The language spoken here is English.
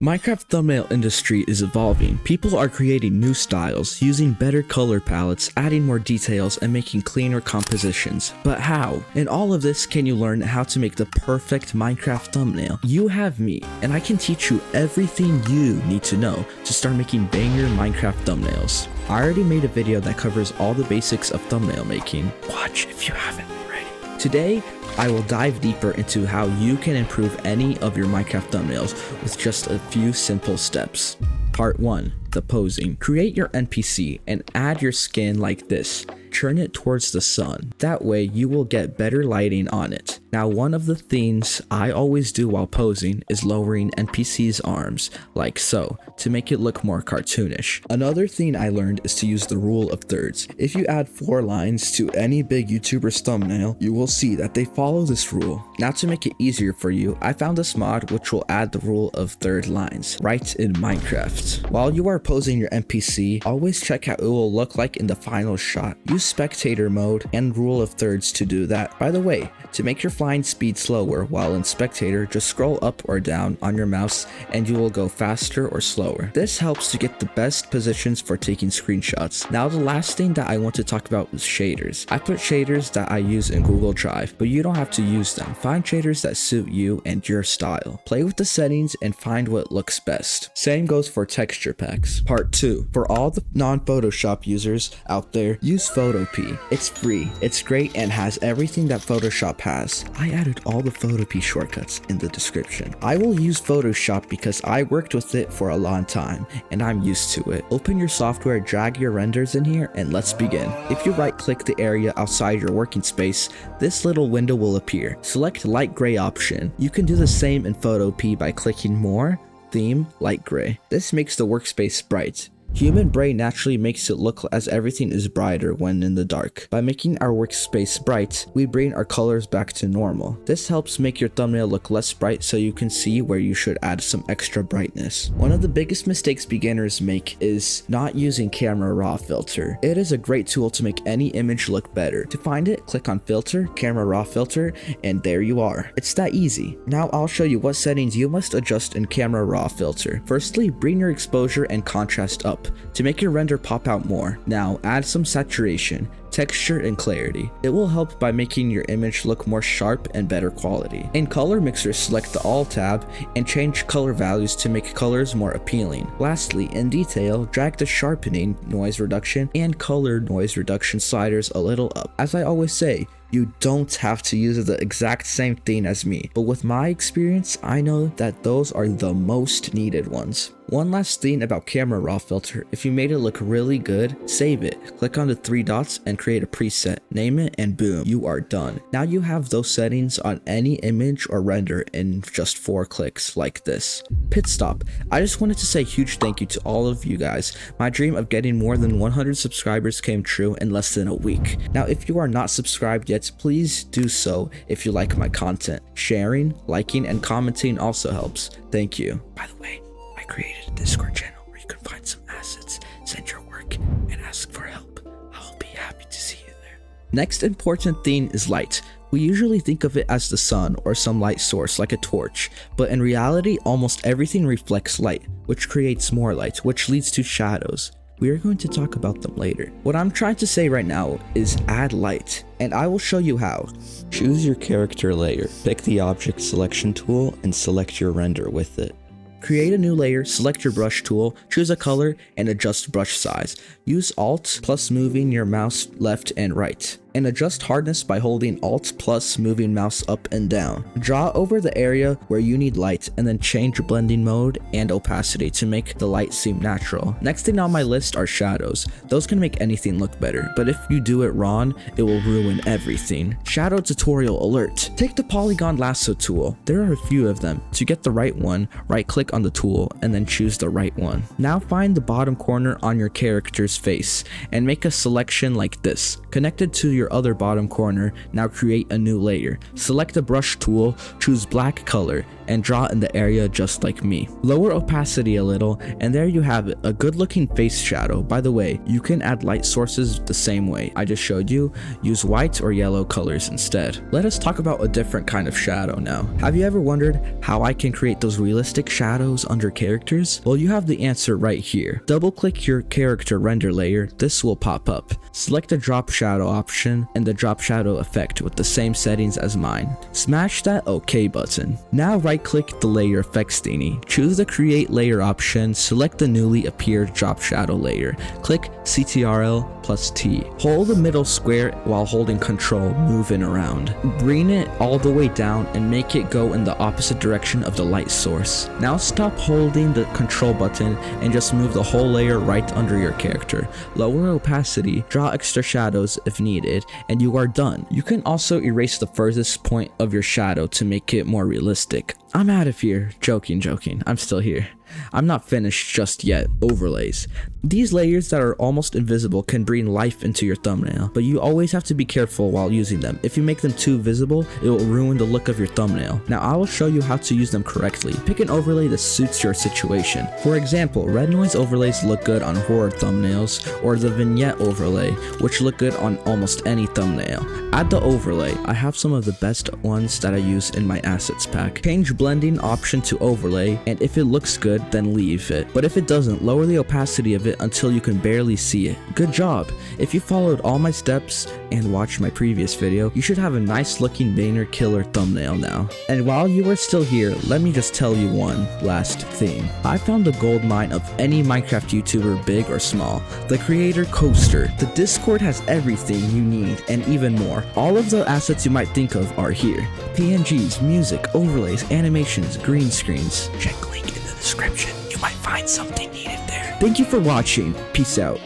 Minecraft thumbnail industry is evolving. People are creating new styles, using better color palettes, adding more details, and making cleaner compositions. But how? In all of this, can you learn how to make the perfect Minecraft thumbnail? You have me, and I can teach you everything you need to know to start making banger Minecraft thumbnails. I already made a video that covers all the basics of thumbnail making. Watch if you haven't already. Today, I will dive deeper into how you can improve any of your Minecraft thumbnails with just a few simple steps. Part 1. The posing. Create your NPC and add your skin like this. Turn it towards the sun. That way you will get better lighting on it. Now, one of the things I always do while posing is lowering NPC's arms, like so, to make it look more cartoonish. Another thing I learned is to use the rule of thirds. If you add 4 lines to any big YouTuber's thumbnail, you will see that they follow this rule. Now, to make it easier for you, I found this mod which will add the rule of third lines right in Minecraft. While you are posing your NPC, always check how it will look like in the final shot. Use spectator mode and rule of thirds to do that. By the way, to make your flying speed slower while in spectator, just scroll up or down on your mouse and you will go faster or slower. This helps to get the best positions for taking screenshots. Now, the last thing that I want to talk about is shaders. I put shaders that I use in Google Drive, but you don't have to use them. Find shaders that suit you and your style. Play with the settings and find what looks best. Same goes for texture packs. Part 2. For all the non-Photoshop users out there, use Photopea. It's free, it's great, and has everything that Photoshop has. I added all the Photopea shortcuts in the description. I will use Photoshop because I worked with it for a long time and I'm used to it. Open your software, drag your renders in here, and let's begin. If you right click the area outside your working space, this little window will appear. Select light gray option. You can do the same in Photopea by clicking more, theme, light gray. This makes the workspace bright. Human brain naturally makes it look as everything is brighter when in the dark. By making our workspace bright, we bring our colors back to normal. This helps make your thumbnail look less bright so you can see where you should add some extra brightness. One of the biggest mistakes beginners make is not using camera raw filter. It is a great tool to make any image look better. To find it, click on filter, camera raw filter, and there you are. It's that easy. Now I'll show you what settings you must adjust in camera raw filter. Firstly, bring your exposure and contrast up to make your render pop out more. Now add some saturation, texture, and clarity. It will help by making your image look more sharp and better quality. In color mixer, select the all tab and change color values to make colors more appealing. Lastly, in detail, drag the sharpening, noise reduction, and color noise reduction sliders a little up. As I always say, you don't have to use the exact same thing as me, but with my experience, I know that those are the most needed ones. One last thing about camera raw filter, if you made it look really good, save it. Click on the 3 dots and create a preset, name it, and boom, you are done. Now you have those settings on any image or render in just 4 clicks like this. Pitstop. I just wanted to say a huge thank you to all of you guys. My dream of getting more than 100 subscribers came true in less than a week. Now, if you are not subscribed yet, please do so if you like my content. Sharing, liking, and commenting also helps. Thank you. By the way, I created a Discord channel where you can find some assets, send your work, and ask for help. I will be happy to see you there. Next important thing is light. We usually think of it as the sun or some light source like a torch, but in reality, almost everything reflects light, which creates more light, which leads to shadows. We are going to talk about them later. What I'm trying to say right now is add light, and I will show you how. Choose your character layer, pick the object selection tool, and select your render with it. Create a new layer, select your brush tool, choose a color, and adjust brush size. Use Alt plus moving your mouse left and right. And adjust hardness by holding Alt plus moving mouse up and down. Draw over the area where you need light and then change blending mode and opacity to make the light seem natural. Next thing on my list are shadows. Those can make anything look better, but if you do it wrong, it will ruin everything. Shadow tutorial alert. Take the polygon lasso tool. There are a few of them. To get the right one, right click on the tool and then choose the right one. Now find the bottom corner on your character's face and make a selection like this, connected to your other bottom corner. Now create a new layer. Select the brush tool, choose black color, and draw in the area just like me. Lower opacity a little, and there you have it, a good looking face shadow. By the way, you can add light sources the same way I just showed you. Use white or yellow colors instead. Let us talk about a different kind of shadow now. Have you ever wondered how I can create those realistic shadows under characters? Well, you have the answer right here. Double click your character render layer, this will pop up. Select the drop shadow option and the drop shadow effect with the same settings as mine. Smash that OK button. Now right click the layer effects thingy, choose the create layer option, select the newly appeared drop shadow layer, click CTRL plus T. Hold the middle square while holding Control, moving around. Bring it all the way down and make it go in the opposite direction of the light source. Now stop holding the Control button and just move the whole layer right under your character. Lower opacity, draw extra shadows if needed, and you are done. You can also erase the furthest point of your shadow to make it more realistic. I'm out of here. Joking. I'm still here. I'm not finished just yet. Overlays. These layers that are almost invisible can bring life into your thumbnail, but you always have to be careful while using them. If you make them too visible, it will ruin the look of your thumbnail. Now I will show you how to use them correctly. Pick an overlay that suits your situation. For example, red noise overlays look good on horror thumbnails, or the vignette overlay, which look good on almost any thumbnail. Add the overlay. I have some of the best ones that I use in my assets pack. Change blending option to overlay, and if it looks good, then leave it. But if it doesn't, lower the opacity of it until you can barely see it. Good job! If you followed all my steps and watched my previous video, you should have a nice looking banger killer thumbnail now. And while you are still here, let me just tell you one last thing. I found the gold mine of any Minecraft YouTuber, big or small. The creator Coaster. The Discord has everything you need and even more. All of the assets you might think of are here. PNGs, music, overlays, animations, green screens. Check link in the description. You might find something needed there. Thank you for watching. Peace out.